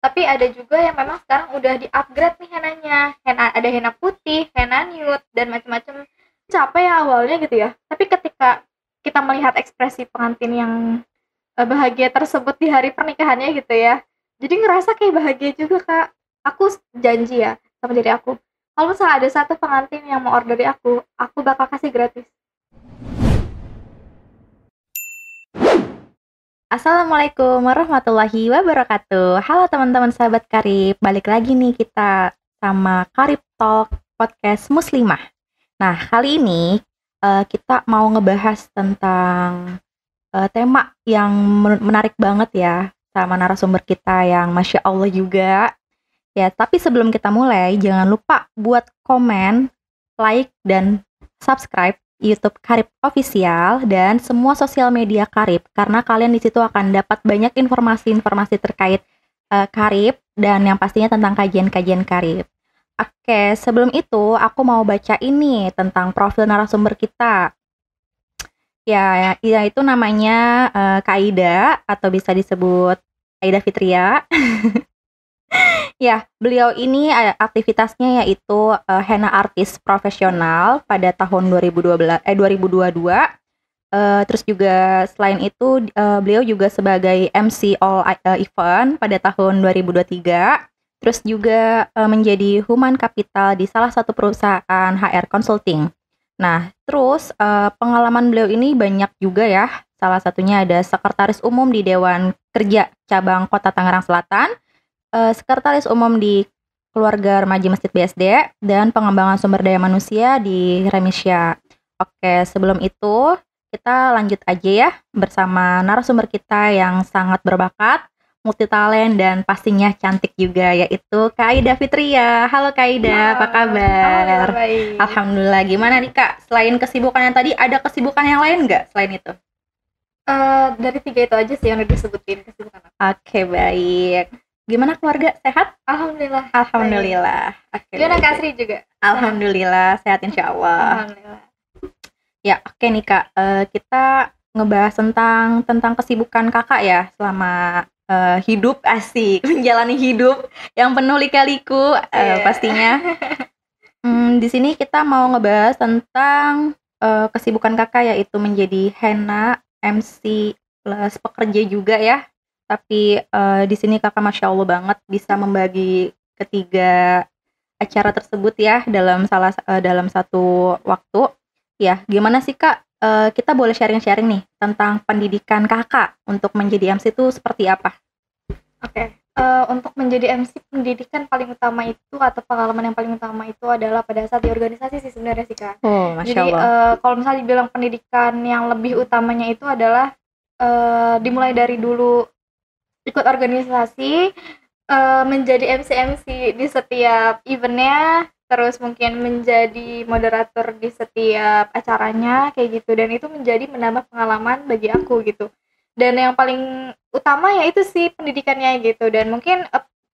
Tapi ada juga yang memang sekarang udah di-upgrade nih henanya. Ada henna putih, henna nude dan macam-macam. Capek ya awalnya gitu ya. Tapi ketika kita melihat ekspresi pengantin yang bahagia tersebut di hari pernikahannya gitu ya. Jadi ngerasa kayak bahagia juga, Kak. Aku janji ya sama diri aku. Kalau misalnya ada satu pengantin yang mau order dari aku bakal kasih gratis. Assalamualaikum warahmatullahi wabarakatuh. Halo teman-teman sahabat Karib, balik lagi nih kita sama Karib Talk Podcast Muslimah. Nah, kali ini kita mau ngebahas tentang tema yang menarik banget ya sama narasumber kita yang Masya Allah juga. Ya, tapi sebelum kita mulai, jangan lupa buat komen, like, dan subscribe YouTube Karib Official dan semua sosial media Karib karena kalian di situ akan dapat banyak informasi-informasi terkait Karib dan yang pastinya tentang kajian-kajian Karib. Oke, sebelum itu aku mau baca ini tentang profil narasumber kita. Ya itu namanya Kak Aida atau bisa disebut Aida Fitria. Ya, beliau ini aktivitasnya yaitu henna artis profesional pada tahun 2022. Terus juga selain itu beliau juga sebagai MC All Event pada tahun 2023. Terus juga menjadi human capital di salah satu perusahaan HR consulting. Nah, terus pengalaman beliau ini banyak juga ya. Salah satunya ada sekretaris umum di Dewan Kerja Cabang Kota Tangerang Selatan, sekretaris umum di Keluarga Remaja Masjid BSD, dan pengembangan sumber daya manusia di Remisya. Oke, sebelum itu kita lanjut aja ya bersama narasumber kita yang sangat berbakat, multitalent, dan pastinya cantik juga, yaitu Kak Aida Fitria. Halo Kak Aida, apa kabar? Baik. Alhamdulillah. Gimana nih Kak? Selain kesibukan yang tadi, ada kesibukan yang lain nggak selain itu? Dari 3 itu aja sih yang udah disebutin kesibukan aku. Oke, baik. Gimana keluarga? Sehat? Alhamdulillah. Alhamdulillah. Oke, Gimana baik, Kak baik. Sri juga? Alhamdulillah, sehat insya Allah. Alhamdulillah. Ya, oke nih Kak. Kita ngebahas tentang kesibukan Kakak ya selama hidup, asik, menjalani hidup yang penuh lika-liku pastinya. Di sini kita mau ngebahas tentang kesibukan Kakak yaitu menjadi henna, MC, plus pekerja juga ya. Tapi di sini Kakak Masya Allah banget bisa membagi ketiga acara tersebut ya dalam satu waktu. Ya, gimana sih Kak? Kita boleh sharing-sharing nih tentang pendidikan Kakak untuk menjadi MC itu seperti apa? Oke. Untuk menjadi MC, pendidikan paling utama itu atau pengalaman yang paling utama itu adalah pada saat di organisasi sih sebenarnya sih Kak. Oh, Masya Jadi Allah. kalau misalnya dibilang pendidikan yang lebih utamanya itu adalah dimulai dari dulu ikut organisasi, menjadi MC di setiap eventnya, terus mungkin menjadi moderator di setiap acaranya kayak gitu, dan itu menjadi menambah pengalaman bagi aku gitu. Dan yang paling utama ya itu sih pendidikannya gitu, dan mungkin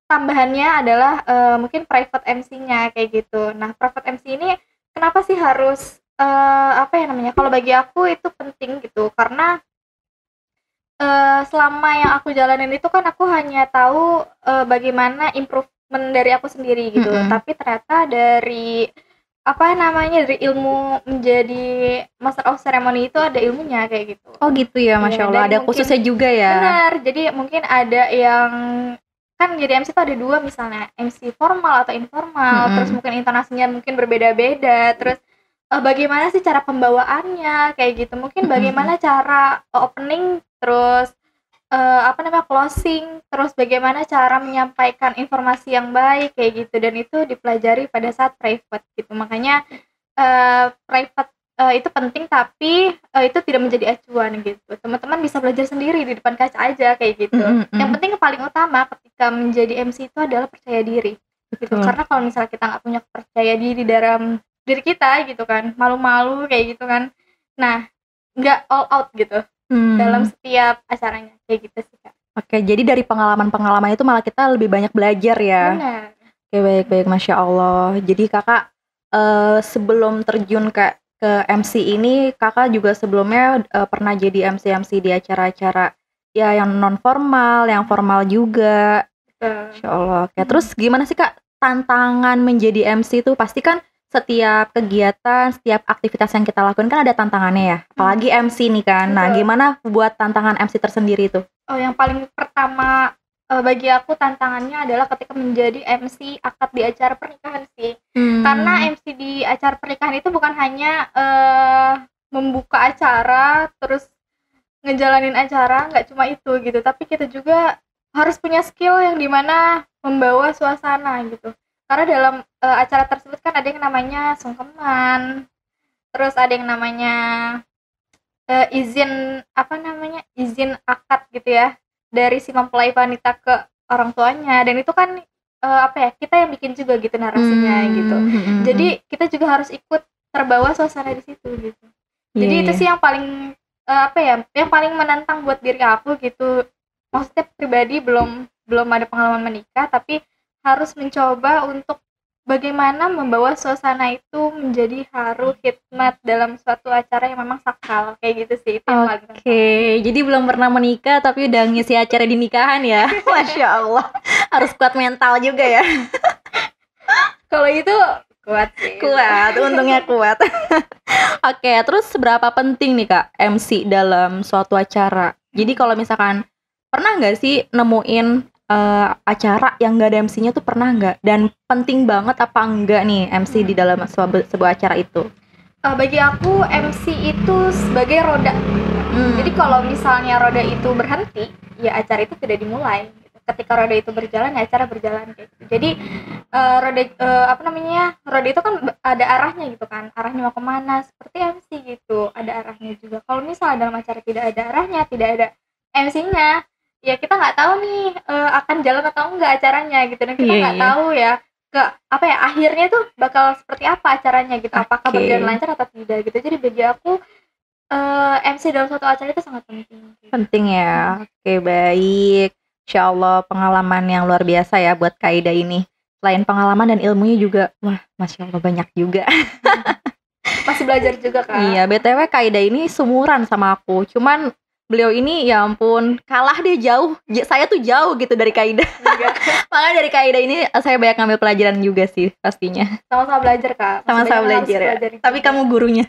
tambahannya adalah mungkin private MC-nya kayak gitu. Nah, private MC ini kenapa sih harus apa ya namanya? Kalau bagi aku itu penting gitu karena selama yang aku jalanin itu kan aku hanya tahu bagaimana improvement dari aku sendiri gitu. Tapi ternyata dari apa namanya, dari ilmu menjadi master of ceremony itu ada ilmunya kayak gitu. Oh gitu ya, Masya Allah. Ada khususnya juga ya. Benar, jadi mungkin ada yang kan jadi MC itu ada 2 misalnya, MC formal atau informal, terus mungkin intonasinya mungkin berbeda-beda, terus bagaimana sih cara pembawaannya kayak gitu, mungkin bagaimana cara opening, terus apa namanya, closing, terus bagaimana cara menyampaikan informasi yang baik kayak gitu, dan itu dipelajari pada saat private gitu. Makanya private itu penting, tapi itu tidak menjadi acuan gitu. Teman-teman bisa belajar sendiri di depan kaca aja kayak gitu. Yang penting paling utama ketika menjadi MC itu adalah percaya diri gitu. Karena kalau misalnya kita nggak punya percaya diri dalam diri kita gitu kan, malu-malu kayak gitu kan, nah nggak all out gitu dalam setiap acaranya kayak gitu sih Kak. Oke, jadi dari pengalaman-pengalaman itu malah kita lebih banyak belajar ya. Benar. Oke, baik-baik, Masya Allah. Jadi kakak sebelum terjun ke MC ini, kakak juga sebelumnya pernah jadi MC di acara-acara ya yang non formal, yang formal juga. Insya Allah. Oke, terus gimana sih Kak tantangan menjadi MC itu? Pasti kan setiap kegiatan, setiap aktivitas yang kita lakukan kan ada tantangannya ya. Apalagi MC nih kan. Nah, Betul. gimana buat tantangan MC tersendiri itu? Oh, yang paling pertama bagi aku tantangannya adalah ketika menjadi MC akad di acara pernikahan sih. Karena MC di acara pernikahan itu bukan hanya membuka acara terus ngejalanin acara, nggak cuma itu gitu, tapi kita juga harus punya skill yang dimana membawa suasana gitu. Karena dalam acara tersebut kan ada yang namanya sungkeman, terus ada yang namanya izin izin akad gitu ya, dari si mempelai wanita ke orang tuanya, dan itu kan kita yang bikin juga gitu narasinya gitu. Jadi kita juga harus ikut terbawa suasana di situ gitu. Jadi itu sih yang paling yang paling menantang buat diri aku gitu. Maksudnya pribadi belum ada pengalaman menikah, tapi harus mencoba untuk bagaimana membawa suasana itu menjadi haru hikmat dalam suatu acara yang memang sakral kayak gitu sih. Itu yang paling penting. Oke, jadi belum pernah menikah tapi udah ngisi acara di nikahan ya. Masya Allah, harus kuat mental juga ya. Kalau itu kuat sih. Kuat, untungnya kuat. Oke, terus seberapa penting nih Kak MC dalam suatu acara? Jadi kalau misalkan pernah nggak sih nemuin acara yang nggak ada MC-nya tuh, pernah nggak? Dan penting banget apa enggak nih MC di dalam sebuah acara itu? Bagi aku MC itu sebagai roda. Jadi kalau misalnya roda itu berhenti, ya acara itu tidak dimulai. Ketika roda itu berjalan, ya acara berjalan kayak gitu. Jadi roda itu kan ada arahnya gitu kan, arahnya mau kemana, seperti MC gitu, ada arahnya juga. Kalau misalnya dalam acara tidak ada arahnya, tidak ada MC-nya, ya kita nggak tahu nih akan jalan atau enggak acaranya gitu, dan kita nggak tahu ya akhirnya tuh bakal seperti apa acaranya gitu, apakah berjalan lancar atau tidak gitu. Jadi bagi aku MC dalam suatu acara itu sangat penting. Penting ya. Oke, baik. Insya Allah pengalaman yang luar biasa ya buat Kak Ida ini. Selain pengalaman dan ilmunya juga, wah Masya Allah banyak juga. Masih belajar juga Kak. Iya, BTW Kak Ida ini sumuran sama aku. Cuman beliau ini ya ampun, kalah deh jauh. Saya tuh jauh gitu dari Kak Ida. Makanya dari Kak Ida ini saya banyak ngambil pelajaran juga sih pastinya. Sama-sama belajar Kak. Sama-sama belajar ya. Tapi kamu gurunya.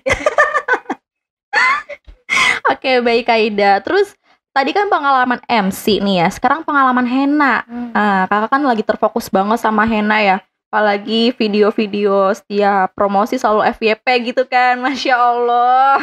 Oke, baik Kak Ida. Terus tadi kan pengalaman MC nih ya, sekarang pengalaman henna. Kakak kan lagi terfokus banget sama henna ya. Apalagi video-video setiap promosi selalu FYP gitu kan, Masya Allah.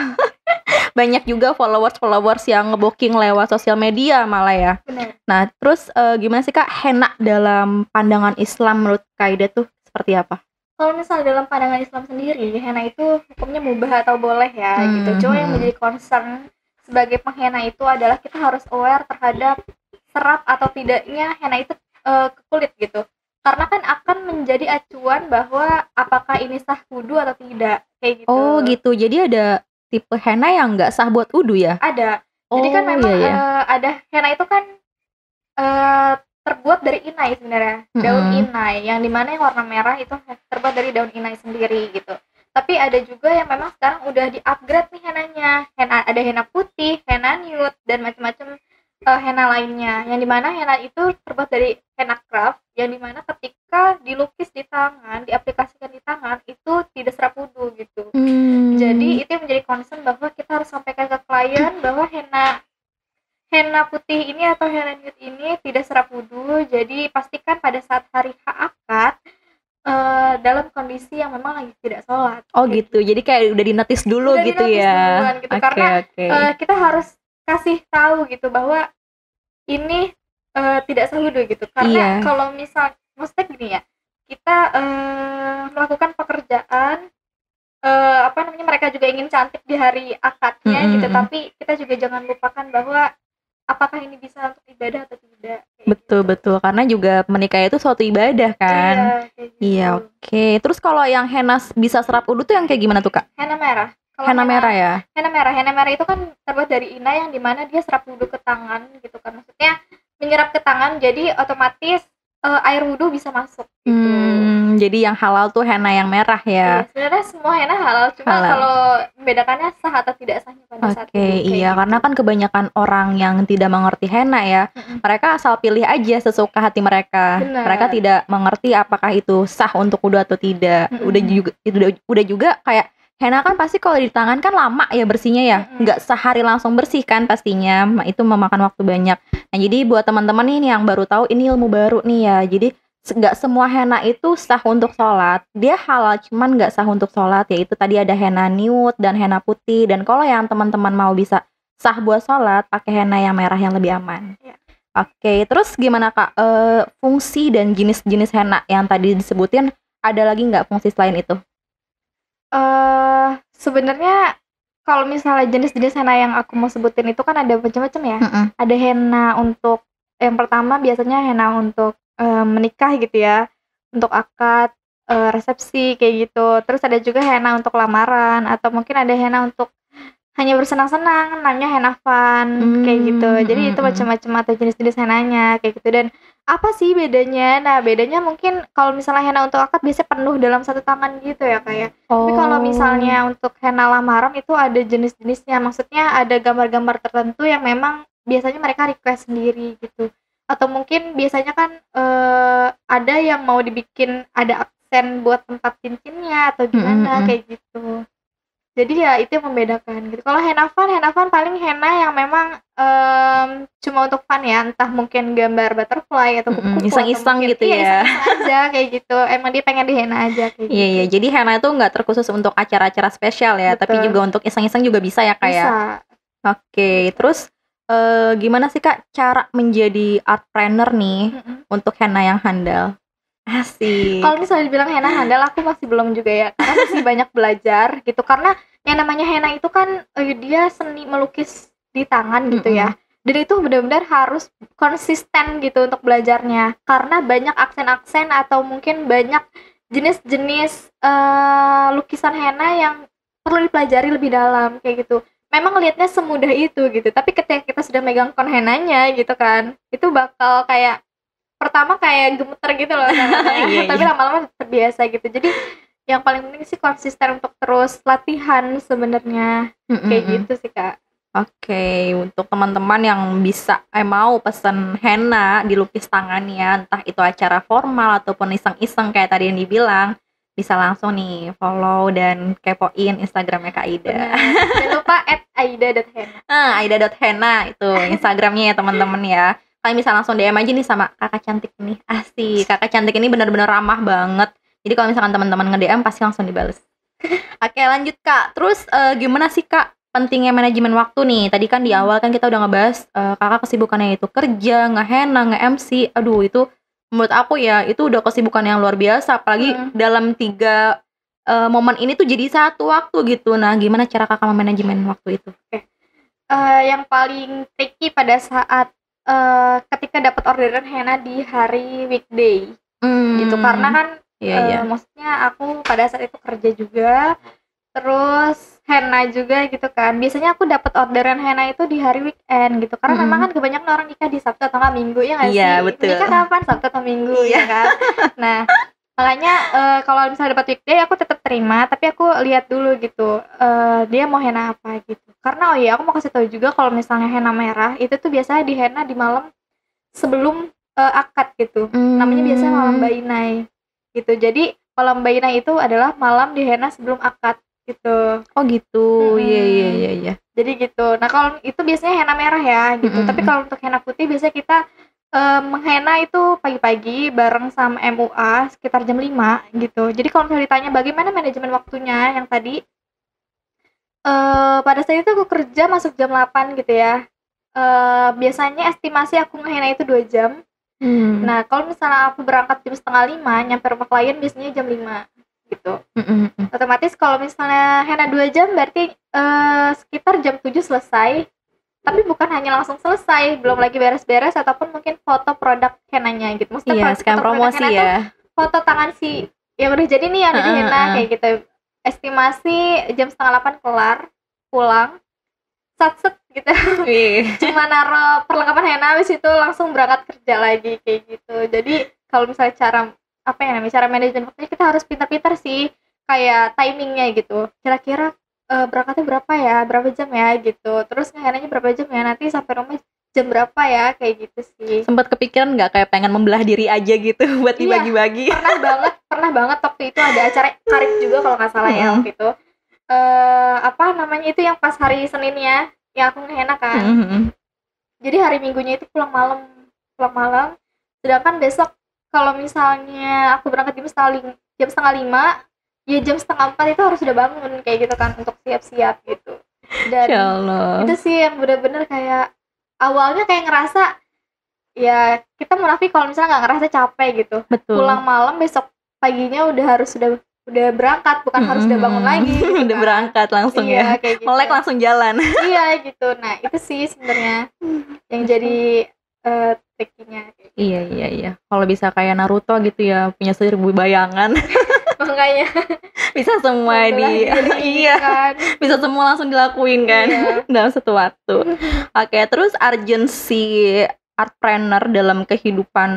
Banyak juga followers yang ngebooking lewat sosial media malah ya. Benar. Nah, terus gimana sih Kak henna dalam pandangan Islam menurut Kak Ida tuh seperti apa? Kalau misalnya dalam pandangan Islam sendiri, henna itu hukumnya mubah atau boleh ya gitu. Cuma yang menjadi concern sebagai penghenna itu adalah kita harus aware terhadap serap atau tidaknya henna itu ke kulit gitu. Karena kan akan menjadi acuan bahwa apakah ini sah wudu atau tidak, kayak gitu. Oh gitu, jadi ada tipe henna yang nggak sah buat wudu ya? Ada. Jadi kan memang ada henna itu kan terbuat dari inai sebenarnya, daun inai, yang dimana yang warna merah itu terbuat dari daun inai sendiri gitu. Tapi ada juga yang memang sekarang udah di-upgrade nih hennanya. Ada henna putih, henna nude, dan macam-macam henna lainnya. Yang dimana henna itu terbuat dari henna craft, yang dimana ketika dilukis di tangan, diaplikasikan di tangan, itu tidak serap wudu gitu. Jadi itu yang menjadi concern bahwa kita harus sampaikan ke klien bahwa henna putih ini atau henna nude ini tidak serap wudu. Jadi pastikan pada saat hari akad dalam kondisi yang memang lagi tidak sholat. Oh gitu, jadi kayak udah dinotis dulu udah gitu dinotis ya. Duluan, gitu. Karena kita harus kasih tahu gitu bahwa ini tidak sah wudu gitu. Karena kalau maksudnya gini ya, kita melakukan pekerjaan mereka juga ingin cantik di hari akadnya gitu, tapi kita juga jangan lupakan bahwa apakah ini bisa untuk ibadah atau tidak. Betul, karena juga menikah itu suatu ibadah kan. Iya, oke. Terus kalau yang henna bisa serap wudu tuh yang kayak gimana tuh Kak? Henna merah. Henna merah ya? Henna merah itu kan terbuat dari inai yang dimana dia serap wudu ke tangan gitu kan. Maksudnya menyerap ke tangan, jadi otomatis air wudu bisa masuk gitu. Jadi yang halal tuh henna yang merah ya. Iya, sebenarnya semua henna halal, cuma Halal. kalau membedakannya sah atau tidak sahnya pada saat Oke, itu, kayak iya, gitu. karena kan kebanyakan orang yang tidak mengerti henna ya, mereka asal pilih aja sesuka hati mereka. Benar. Mereka tidak mengerti apakah itu sah untuk wudhu atau tidak. Udah juga kayak henna kan pasti kalau di tangan kan lama ya bersihnya ya, nggak sehari langsung bersih kan pastinya, itu memakan waktu banyak. Nah jadi buat teman-teman nih yang baru tahu, ini ilmu baru nih ya. Jadi nggak semua henna itu sah untuk sholat, dia halal cuman nggak sah untuk sholat, yaitu tadi ada henna nude dan henna putih. Dan kalau yang teman-teman mau bisa sah buat sholat, pakai henna yang merah yang lebih aman. Ya. Oke, terus gimana Kak, fungsi dan jenis-jenis henna yang tadi disebutin, ada lagi nggak fungsi selain itu? Sebenarnya kalau misalnya jenis-jenis henna yang aku mau sebutin itu kan ada macam-macam ya. Ada henna untuk, yang pertama biasanya henna untuk menikah gitu ya, untuk akad, resepsi kayak gitu. Terus ada juga henna untuk lamaran, atau mungkin ada henna untuk hanya bersenang-senang, namanya henna fun kayak gitu. Jadi itu macam-macam atau jenis-jenis hennanya kayak gitu. Dan apa sih bedanya? Nah, bedanya mungkin kalau misalnya henna untuk akad biasanya penuh dalam satu tangan gitu ya kayak. Tapi kalau misalnya untuk henna lamaran itu ada jenis-jenisnya. Maksudnya ada gambar-gambar tertentu yang memang biasanya mereka request sendiri gitu. Atau mungkin biasanya kan ada yang mau dibikin ada aksen buat tempat cincinnya atau gimana kayak gitu. Jadi ya itu yang membedakan gitu. Kalau henna fun paling henna yang memang cuma untuk fun ya, entah mungkin gambar butterfly atau kupu-kupu, iseng-iseng gitu ya. Iya, iseng aja kayak gitu. Emang dia pengen dihenna aja kayak gitu. Iya, jadi henna itu nggak terkhusus untuk acara-acara spesial ya, tapi juga untuk iseng-iseng juga bisa ya Kak ya. Bisa. Oke, terus gimana sih Kak cara menjadi art planner nih untuk henna yang handal? Asik. Kalau misalnya dibilang henna handal, aku masih belum juga ya, karena masih banyak belajar gitu. Karena yang namanya henna itu kan dia seni melukis di tangan gitu ya. Dan itu benar-benar harus konsisten gitu untuk belajarnya, karena banyak aksen-aksen atau mungkin banyak jenis-jenis lukisan henna yang perlu dipelajari lebih dalam kayak gitu. Memang ngelihatnya semudah itu gitu, tapi ketika kita sudah megang kon hennanya gitu kan, itu bakal kayak pertama kayak gemeter gitu loh tapi lama-lama terbiasa gitu. Jadi yang paling penting sih konsisten untuk terus latihan sebenarnya kayak gitu sih Kak. Oke, untuk teman-teman yang bisa mau pesen henna dilukis tangannya, entah itu acara formal ataupun iseng-iseng kayak tadi yang dibilang, bisa langsung nih follow dan kepoin Instagramnya Kak Aida. Jangan lupa @aida.henna. Aida.henna itu Instagramnya ya teman-teman ya. Kalian bisa langsung DM aja nih sama kakak cantik nih. Asik, kakak cantik ini benar-benar ramah banget. Jadi kalau misalkan teman-teman nge-DM pasti langsung dibales. Oke, lanjut Kak. Terus gimana sih Kak pentingnya manajemen waktu nih? Tadi kan di awal kan kita udah ngebahas kakak kesibukannya itu kerja, nge-henna, nge-MC. Aduh, itu menurut aku ya itu udah kesibukan yang luar biasa, apalagi dalam 3 momen ini tuh jadi satu waktu gitu. Nah, gimana cara kakak memanajemen waktu itu? Yang paling tricky pada saat ketika dapat orderan henna di hari weekday gitu, karena kan maksudnya aku pada saat itu kerja juga, terus henna juga gitu kan. Biasanya aku dapat orderan henna itu di hari weekend gitu, karena memang kan kebanyakan orang nikah di Sabtu atau nggak Minggu ya nggak sih? Iya, betul. Nikah kapan? Sabtu atau Minggu ya kan. Nah makanya kalau misalnya dapat weekday aku tetap terima, tapi aku lihat dulu gitu dia mau henna apa gitu. Karena aku mau kasih tahu juga kalau misalnya henna merah itu tuh biasanya di henna di malam sebelum akad gitu. Namanya biasanya malam bainai gitu. Jadi malam bainai itu adalah malam di henna sebelum akad gitu. Oh gitu. Iya. Jadi gitu. Nah kalau itu biasanya henna merah ya gitu. Tapi kalau untuk henna putih biasanya kita menghenna itu pagi-pagi bareng sama MUA sekitar jam 5 gitu. Jadi kalau misalnya ditanya bagaimana manajemen waktunya yang tadi, pada saat itu aku kerja masuk jam 8 gitu ya. Biasanya estimasi aku ngehenna itu 2 jam. Nah kalau misalnya aku berangkat jam 4:30 nyampe rumah klien biasanya jam 5 gitu. Otomatis kalau misalnya henna 2 jam berarti sekitar jam 7 selesai. Tapi bukan hanya langsung selesai, belum lagi beres-beres ataupun mungkin foto produk hennanya gitu. Maksudnya sekarang promosi ya. Foto tangan si yang udah jadi nih yang ada di henna kayak gitu. Estimasi jam 7:30 kelar, pulang, sat-set gitu. Cuma naruh perlengkapan henna, habis itu langsung berangkat kerja lagi kayak gitu. Jadi kalau misalnya cara apa ya namanya, cara manajemen waktunya kita harus pintar-pintar sih, kayak timingnya gitu. Kira-kira berangkatnya berapa ya, berapa jam ya gitu. Terus ngehenanya berapa jam ya, nanti sampai rumah jam berapa ya, kayak gitu sih. Sempat kepikiran nggak kayak pengen membelah diri aja gitu buat Iya, dibagi-bagi? pernah banget waktu itu ada acara Karib juga kalau nggak salah ya waktu itu. Apa namanya itu yang pas hari Seninnya yang aku ngehena kan. Jadi hari Minggunya itu pulang malam. Sedangkan besok kalau misalnya aku berangkat jam setengah lima, ya jam setengah 4 itu harus sudah bangun kayak gitu kan untuk siap-siap gitu. Dan itu sih yang bener-bener kayak awalnya kayak ngerasa ya kita munafik kalau misalnya nggak ngerasa capek gitu. Betul. Pulang malam besok paginya udah berangkat, bukan harus udah bangun lagi gitu udah kan. berangkat langsung ya, gitu. melek langsung jalan. Iya gitu. Nah itu sih sebenarnya yang jadi trikinya. Iya. Kalau bisa kayak Naruto gitu ya, punya 1000 bayangan. Makanya bisa semua iya kan. Bisa semua langsung dilakuin kan. Dalam satu waktu. Oke, terus urgensi artpreneur dalam kehidupan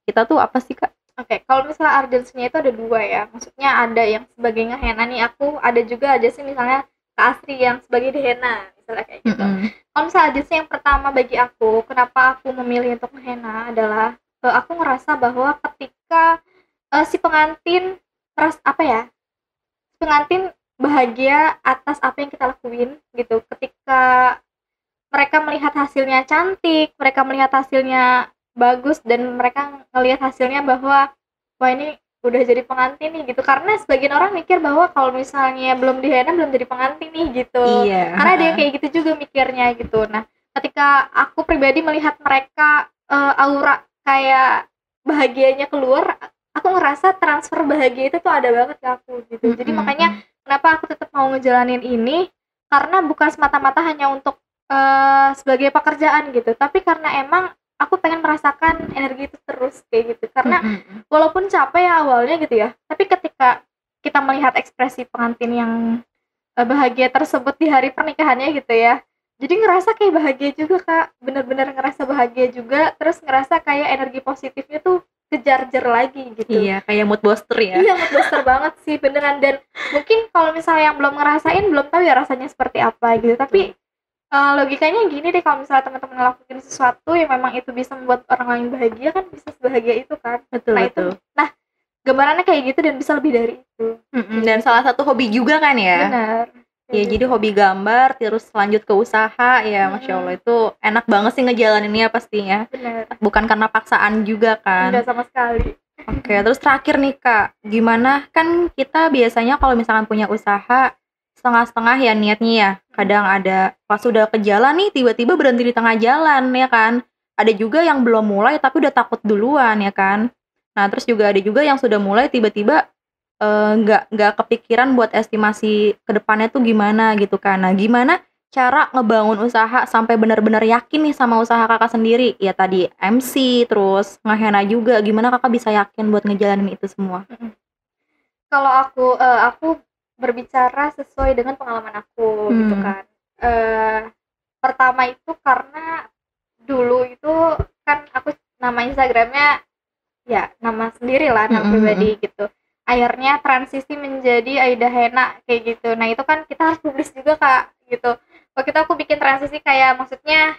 kita tuh apa sih Kak? Oke, kalau misalnya urgensinya itu ada dua ya. Maksudnya ada yang sebagai ngehena nih, aku ada juga aja sih misalnya Kak Asri yang sebagai dehena, misalnya kayak gitu. Kalau misalnya urgensi yang pertama bagi aku, kenapa aku memilih untuk ngehena adalah aku ngerasa bahwa ketika si pengantin pengantin bahagia atas apa yang kita lakuin gitu. Ketika mereka melihat hasilnya cantik, mereka melihat hasilnya bagus, dan mereka ngelihat hasilnya bahwa wah ini udah jadi pengantin nih gitu. Karena sebagian orang mikir bahwa kalau misalnya belum dihena belum jadi pengantin nih gitu. Iya. Karena ada yang kayak gitu juga mikirnya gitu. Nah, ketika aku pribadi melihat mereka aura kayak bahagianya keluar, aku ngerasa transfer bahagia itu tuh ada banget ke aku gitu. Jadi makanya kenapa aku tetap mau ngejalanin ini, karena bukan semata-mata hanya untuk sebagai pekerjaan gitu, tapi karena emang aku pengen merasakan energi itu terus kayak gitu. Karena walaupun capek ya awalnya gitu ya, tapi ketika kita melihat ekspresi pengantin yang bahagia tersebut di hari pernikahannya gitu ya, jadi ngerasa kayak bahagia juga Kak, bener-bener ngerasa bahagia juga, terus ngerasa kayak energi positifnya tuh kejar-jar lagi gitu. Iya, kayak mood booster ya. Iya, mood booster banget sih beneran. Dan mungkin kalau misalnya yang belum ngerasain belum tahu ya rasanya seperti apa gitu, tapi logikanya gini deh, kalau misalnya teman-teman ngelakuin sesuatu yang memang itu bisa membuat orang lain bahagia, kan bisa sebahagia itu kan. Betul. Nah, gambarannya kayak gitu dan bisa lebih dari itu. Dan salah satu hobi juga kan ya. Benar. Ya jadi hobi gambar terus lanjut ke usaha ya. Masya Allah, itu enak banget sih ngejalaninnya pastinya. Benar. Bukan karena paksaan juga kan. Enggak sama sekali. Oke, terus terakhir nih Kak, gimana kan kita biasanya kalau misalkan punya usaha setengah-setengah ya niatnya ya. Kadang ada pas udah ke jalan nih tiba-tiba berhenti di tengah jalan ya kan. Ada juga yang belum mulai tapi udah takut duluan ya kan. Nah terus juga ada juga yang sudah mulai tiba-tiba nggak kepikiran buat estimasi ke depannya tuh gimana gitu kan. Nah gimana cara ngebangun usaha sampai benar-benar yakin nih sama usaha kakak sendiri? Ya tadi MC terus ngehena juga, gimana kakak bisa yakin buat ngejalanin itu semua? Kalau aku berbicara sesuai dengan pengalaman aku gitu kan. Pertama itu karena dulu itu kan aku nama Instagramnya ya nama sendiri lah, nama pribadi gitu. Akhirnya transisi menjadi Aida Hena kayak gitu. Nah itu kan kita harus publis juga Kak gitu. Waktu itu aku bikin transisi kayak maksudnya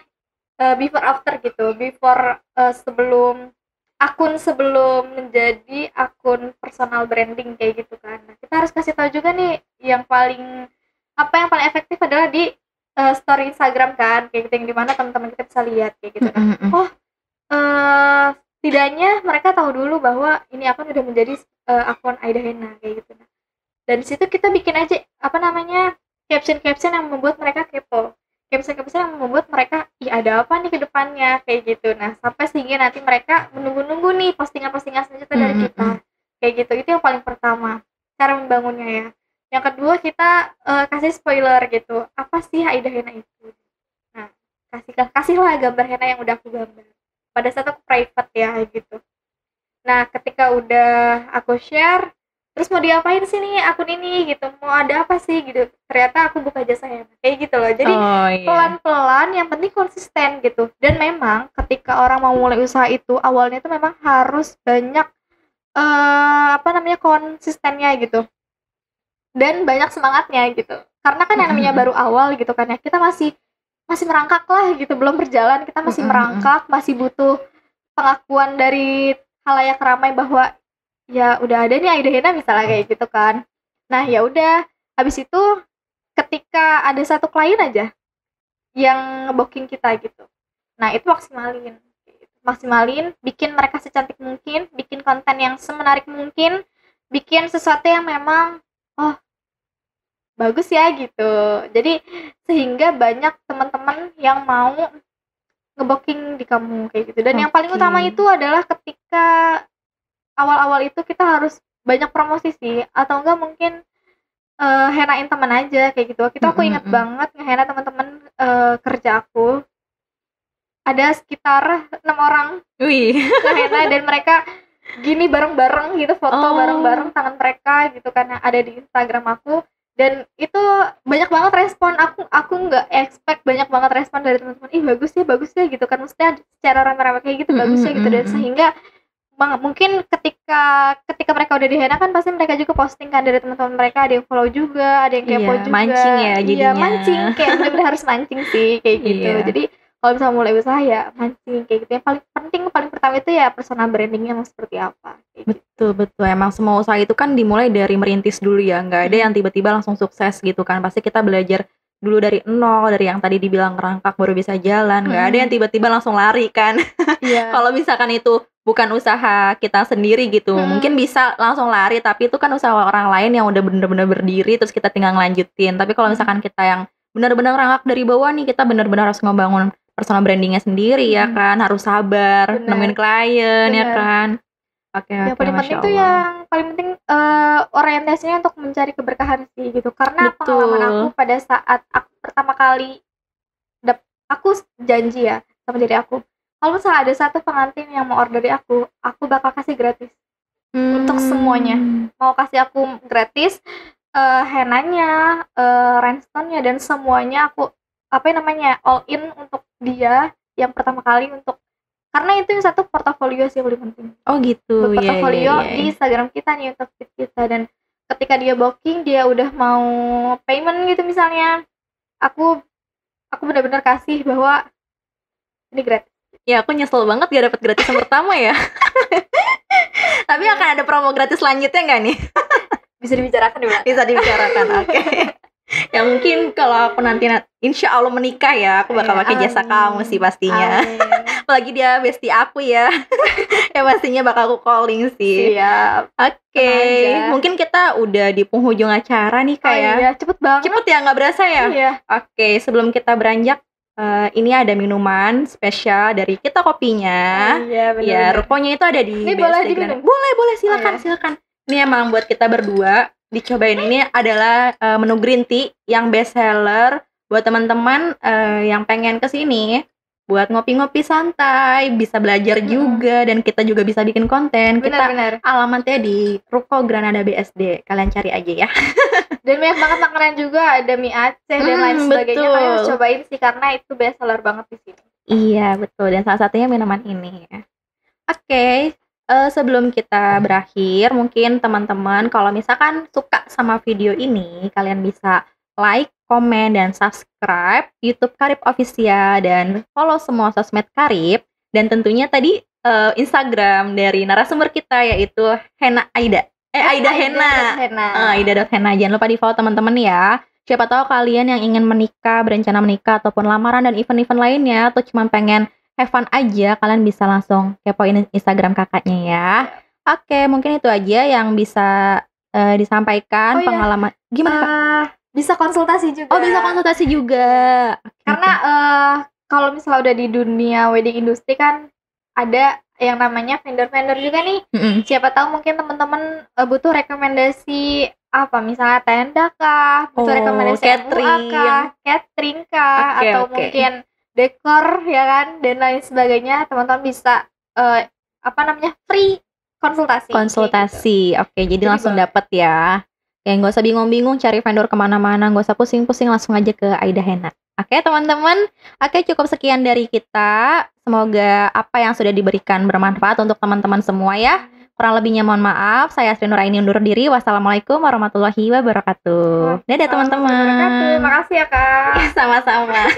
before after gitu, sebelum menjadi akun personal branding kayak gitu kan. Nah, kita harus kasih tahu juga nih yang paling efektif adalah di story Instagram kan, kayak gitu, yang dimana teman-teman kita bisa lihat kayak gitu. Setidaknya mereka tahu dulu bahwa ini akun udah menjadi akun Aida Hena kayak gitu. Dan di situ kita bikin aja caption yang membuat mereka kepo. Caption yang membuat mereka, ih ada apa nih ke depannya kayak gitu. Nah, sampai sehingga nanti mereka menunggu-nunggu nih postingan-postingan selanjutnya dari kita. Kayak gitu. Itu yang paling pertama, cara membangunnya ya. Yang kedua, kita kasih spoiler gitu. Apa sih Aida Hena itu? Nah, kasihlah gambar henna yang udah aku gambar. Pada saat aku private ya gitu. Nah, ketika udah aku share, terus mau diapain sih nih akun ini gitu, mau ada apa sih gitu, ternyata aku buka jasa henna kayak gitu loh. Jadi pelan-pelan, yang penting konsisten gitu. Dan memang ketika orang mau mulai usaha itu awalnya itu memang harus banyak konsistennya gitu dan banyak semangatnya gitu. Karena kan yang namanya baru awal gitu kan ya, kita masih merangkak lah gitu, belum berjalan, kita masih merangkak, masih butuh pengakuan dari halayak ramai bahwa ya udah ada nih Aida Hena misalnya kayak gitu kan. Nah ya udah, habis itu ketika ada satu klien aja yang ngebooking kita gitu, nah itu maksimalin, bikin mereka secantik mungkin, bikin konten yang semenarik mungkin, bikin sesuatu yang memang oh bagus ya gitu. Jadi sehingga banyak teman-teman yang mau ngebooking di kamu kayak gitu. Dan yang paling utama itu adalah ketika awal-awal itu kita harus banyak promosi sih, atau enggak mungkin henain teman aja kayak gitu. Aku ingat banget ngehena teman-teman kerja aku. Ada sekitar 6 orang ngehena dan mereka gini bareng-bareng gitu, foto bareng-bareng tangan mereka gitu kan, ada di Instagram aku. Dan itu banyak banget respon, aku nggak expect banyak banget respon dari teman-teman, ih bagus ya gitu kan, maksudnya secara rame-rame kayak gitu bagus ya gitu. Dan sehingga mungkin ketika mereka udah dihena kan pasti mereka juga posting kan dari teman-teman mereka, ada yang follow juga, ada yang kepo juga, mancing ya jadinya. Iya mancing, kayak bener-bener harus mancing sih kayak gitu. Jadi kalau misalnya mulai usaha ya mancing kayak gitu. Yang paling penting, paling pertama itu ya personal brandingnya mau seperti apa kayak betul gitu. Emang semua usaha itu kan dimulai dari merintis dulu ya, nggak ada yang tiba-tiba langsung sukses gitu kan. Pasti kita belajar dulu dari nol, dari yang tadi dibilang ngerangkak baru bisa jalan. Nggak ada yang tiba-tiba langsung lari kan. Kalau misalkan itu bukan usaha kita sendiri gitu, mungkin bisa langsung lari, tapi itu kan usaha orang lain yang udah bener-bener berdiri terus kita tinggal ngelanjutin. Tapi kalau misalkan kita yang benar-benar rangkak dari bawah nih, kita benar-benar harus ngebangun personal brandingnya sendiri ya kan, harus sabar nemuin klien ya kan. Yang paling penting tuh orientasinya untuk mencari keberkahan sih gitu. Karena pengalaman aku pada saat aku pertama kali aku janji ya sama diri aku, kalau misalnya ada satu pengantin yang mau order dari aku bakal kasih gratis untuk semuanya. Mau kasih aku gratis henanya, rhinestone-nya dan semuanya, aku all in untuk dia yang pertama kali, untuk karena itu yang satu portofolio sih yang paling penting. Oh gitu. Portofolio di Instagram kita nih, untuk feed kita. Dan ketika dia booking, dia udah mau payment gitu misalnya, aku benar-benar kasih bahwa ini gratis. Ya aku nyesel banget gak dapet gratis yang pertama ya. Tapi akan ada promo gratis selanjutnya nggak nih? Bisa dibicarakan dulu. Bisa dibicarakan, oke. Ya mungkin kalau aku nanti insya Allah menikah ya, aku bakal pakai jasa kamu sih pastinya. Apalagi dia bestie aku ya. Ya pastinya bakal aku calling sih. Siap. Oke. Mungkin kita udah di penghujung acara nih kayak. Iya, cepet banget. Cepet ya, nggak berasa ya? Iya. Oke, sebelum kita beranjak, ini ada minuman spesial dari Kita Kopinya. Iya, benar. Ya, rukonya itu ada di ini boleh diminum? Boleh, silakan. Ini emang buat kita berdua dicobain. Ini adalah menu green tea yang best seller buat teman-teman yang pengen kesini buat ngopi-ngopi santai, bisa belajar juga, dan kita juga bisa bikin konten. Benar. Alamatnya di Ruko Granada BSD, kalian cari aja ya. Dan banyak banget makanan juga, ada mie Aceh dan lain sebagainya. Kalian harus cobain sih karena itu best seller banget di sini. Iya betul, dan salah satunya minuman ini ya. Oke. Sebelum kita berakhir, mungkin teman-teman kalau misalkan suka sama video ini, kalian bisa like, komen, dan subscribe YouTube Karib Official, dan follow semua sosmed Karib, dan tentunya tadi Instagram dari narasumber kita yaitu Aida Hena. Aida.Hena. Jangan lupa di follow teman-teman ya. Siapa tahu kalian yang ingin menikah, berencana menikah, ataupun lamaran dan event-event lainnya, atau cuma pengen have fun aja, kalian bisa langsung kepoin Instagram kakaknya ya. Oke, mungkin itu aja yang bisa disampaikan. Pengalaman. Gimana Kak? Bisa konsultasi juga. Oh, bisa konsultasi juga. Karena kalau misalnya udah di dunia wedding industry kan ada yang namanya vendor-vendor juga nih. Siapa tahu mungkin teman-teman butuh rekomendasi apa, misalnya tenda kah, butuh rekomendasi catering kah, atau mungkin dekor ya kan, dan lain sebagainya. Teman-teman bisa free konsultasi. Gitu. Oke, jadi langsung dapat ya. Kayak nggak usah bingung-bingung cari vendor kemana-mana, nggak usah pusing-pusing, langsung aja ke Aida Hena. Oke teman-teman, cukup sekian dari kita. Semoga apa yang sudah diberikan bermanfaat untuk teman-teman semua ya. Kurang lebihnya mohon maaf. Saya Asri Nuraini undur diri. Wassalamualaikum warahmatullahi wabarakatuh. Dadah teman-teman. Makasih ya Kak. Sama-sama.